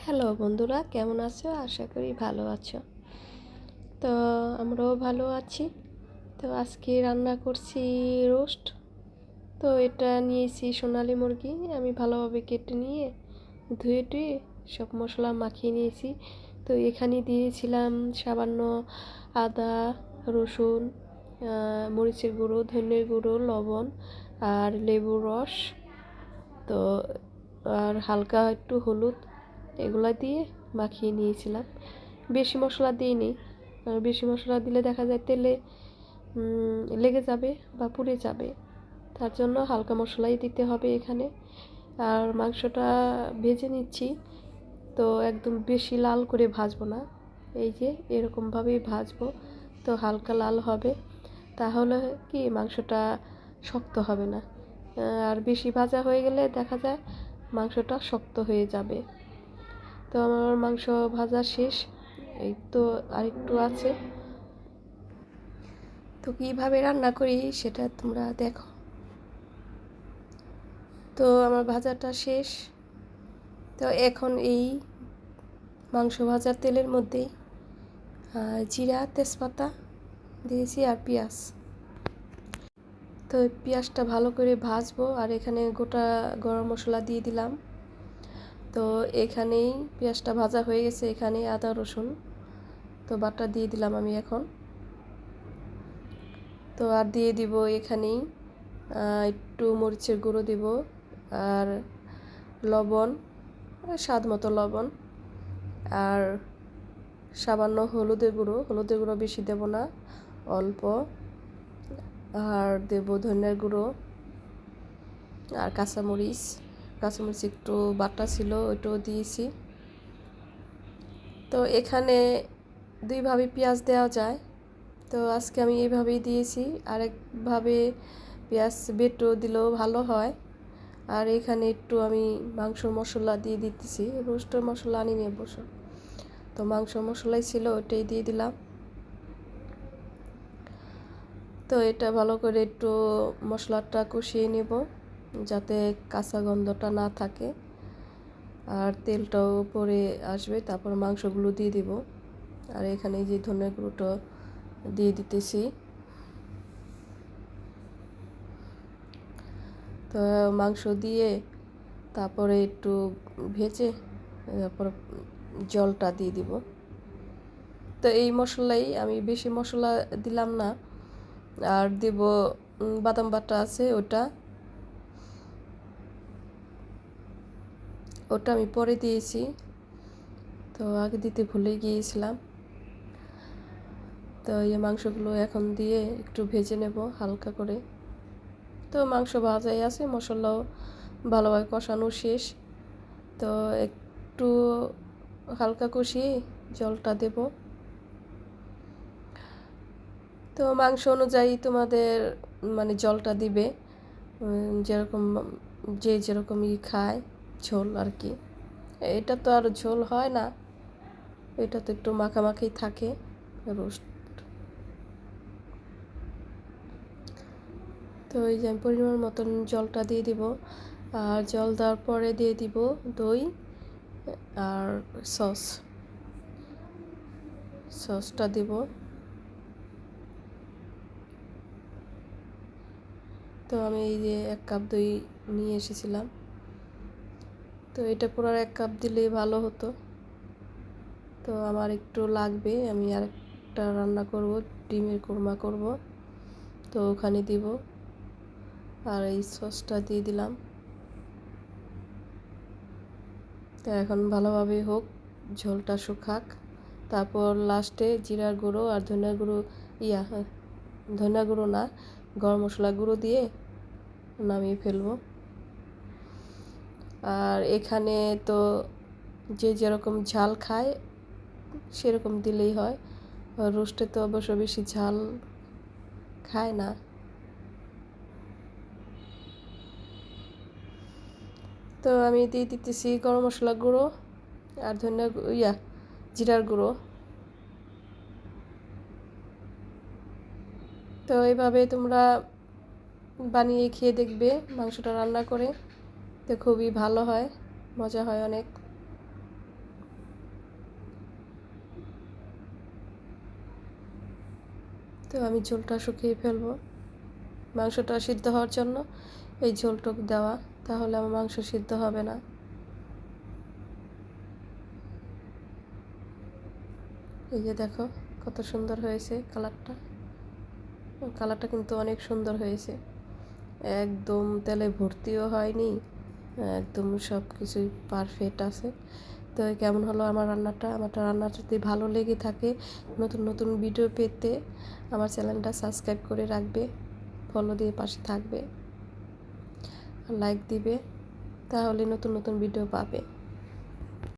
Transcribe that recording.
Hello বন্ধুরা, কেমন আছো? আশা করি ভালো আছো। তো আমরাও ভালো আছি। তো আজকে রান্না করছি রোস্ট। তো এটা নিয়েছি সোনালী মুরগি, আমি ভালোভাবে কেটে নিয়ে ধুয়ে টুয়ে সব মশলা মাখিয়ে নিয়েছি। তো এখানে দিয়েছিলাম সামান্য আদা, রসুন, মরিচের গুঁড়ো, ধনের গুঁড়ো, লবণ আর লেবুর রস। তো আর হালকা একটু হলুদ, এগুলা দিয়ে মাখিয়ে নিয়েছিলাম। বেশি মশলা দিইনি, আর বেশি মশলা দিলে দেখা যায় তেলে লেগে যাবে বা পুড়ে যাবে। তার জন্য হালকা মশলাই দিতে হবে এখানে। আর মাংসটা ভেজে নিচ্ছি, তো একদম বেশি লাল করে ভাজবো না, এই যে এরকমভাবেই ভাজবো। তো হালকা লাল হবে, তাহলে কি মাংসটা শক্ত হবে না। আর বেশি ভাজা হয়ে গেলে দেখা যায় মাংসটা শক্ত হয়ে যাবে। তো আমার মাংস ভাজা শেষ, এই তো আরেকটু আছে। তো কীভাবে রান্না করি সেটা তোমরা দেখো। তো আমার ভাজাটা শেষ। তো এখন এই মাংস ভাজার তেলের মধ্যেই জিরা, তেজপাতা দিয়েছি আর পেঁয়াজ। তো পেঁয়াজটা ভালো করে ভাজবো, আর এখানে গোটা গরম মশলা দিয়ে দিলাম। তো এখানেই পেঁয়াজটা ভাজা হয়ে গেছে, এখানে আদা রসুন তো বাটা দিয়ে দিলাম আমি এখন। তো আর দিয়ে দিব এখানেই একটু মরিচের গুঁড়ো দিব, আর লবণ, স্বাদ মতো লবণ, আর সামান্য হলুদের গুঁড়ো বেশি দেব না, অল্প। আর দেব ধনিয়ার গুঁড়ো আর কাঁচামরিচ একটু বাটা ছিল, ওইটাও দিয়েছি। তো এখানে দুইভাবে পেঁয়াজ দেওয়া যায়, তো আজকে আমি এইভাবেই দিয়েছি। আরেকভাবে পেঁয়াজ বেটো দিলেও ভালো হয়। আর এখানে একটু আমি মাংসর মশলা দিয়ে দিতেছি, রোস্টের মশলা আনি নিয়ে বসো। তো মাংস মশলাই ছিল, ওটাই দিয়ে দিলাম। তো এটা ভালো করে একটু মশলাটা কষিয়ে নেব, যাতে কাঁচা গন্ধটা না থাকে, আর তেলটাও পরে আসবে। তারপর মাংসগুলো দিয়ে দিব, আর এখানে যে ধনে গুঁড়োটা দিয়ে দিতেছি। তো মাংস দিয়ে তারপরে একটু ভেজে তারপর জলটা দিয়ে দিব। তো এই মশলাই, আমি বেশি মশলা দিলাম না। আর দেব বাদাম বাটা আছে, ওটা আমি পরে দিয়েছি, তো আগে দিতে ভুলে গিয়েছিলাম। তো এই মাংসগুলো এখন দিয়ে একটু ভেজে নেব হালকা করে। তো মাংস ভাজাই আছে, মশলাও ভালোভাবে কষানো শেষ। তো একটু হালকা কষিয়ে জলটা দেব। তো মাংস অনুযায়ী তোমাদের মানে জলটা দিবে, যেরকম যেরকমই খায় ঝোল আর কি। এটা তো আর ঝোল হয় না, এটা তো একটু মাখামাখি থাকে রোস্ট। তো এই যে আমি পরিমাণ মতন জলটা দিয়ে দিব, আর জল দেওয়ার পরে দিয়ে দিব দই আর সসটা দিব। তো আমি এই যে 1 কাপ দই নিয়ে এসেছিলাম, তো এটা পুরো 1 কাপ দিলেই ভালো হতো। তো আমার একটু লাগবে, আমি আরেকটা রান্না করব, ডিমের কোরমা করব, তো ওখানে দিব। আর এই সসটা দিয়ে দিলাম। তো এখন ভালোভাবে হোক, ঝোলটা শুকাক। তারপর লাস্টে জিরার গুঁড়ো আর ধনিয়ার গুঁড়ো, ধনিয়া গুঁড়ো না, গরম মশলা গুঁড়ো দিয়ে নামিয়ে ফেলবো। আর এখানে তো যে যেরকম ঝাল খায় সেরকম দিলেই হয়, রোস্টে তো অবশ্য বেশি ঝাল খায় না। তো আমি দিয়ে দিতেছি গরম মশলা গুঁড়ো আর জিরার গুঁড়ো। তো এইভাবে তোমরা বানিয়ে খেয়ে দেখবে মাংসটা রান্না করে, তো খুবই ভালো হয়, মজা হয় অনেক। তো আমি ঝোলটা শুকিয়ে ফেলবো। মাংসটা সিদ্ধ হওয়ার জন্য এই ঝোলটুকু দেওয়া, তাহলে আমার মাংস সিদ্ধ হবে না। এই যে দেখো কত সুন্দর হয়েছে কালারটা কিন্তু অনেক সুন্দর হয়েছে, একদম তেলে ভর্তিও হয়নি, একদম সব কিছুই পারফেক্ট আছে। তো কেমন হলো আমার রান্না যদি ভালো লেগে থাকে, নতুন নতুন ভিডিও পেতে আমার চ্যানেলটা সাবস্ক্রাইব করে রাখবে, ফলো দিয়ে পাশে থাকবে, আর লাইক দিবে, তাহলে নতুন নতুন ভিডিও পাবে।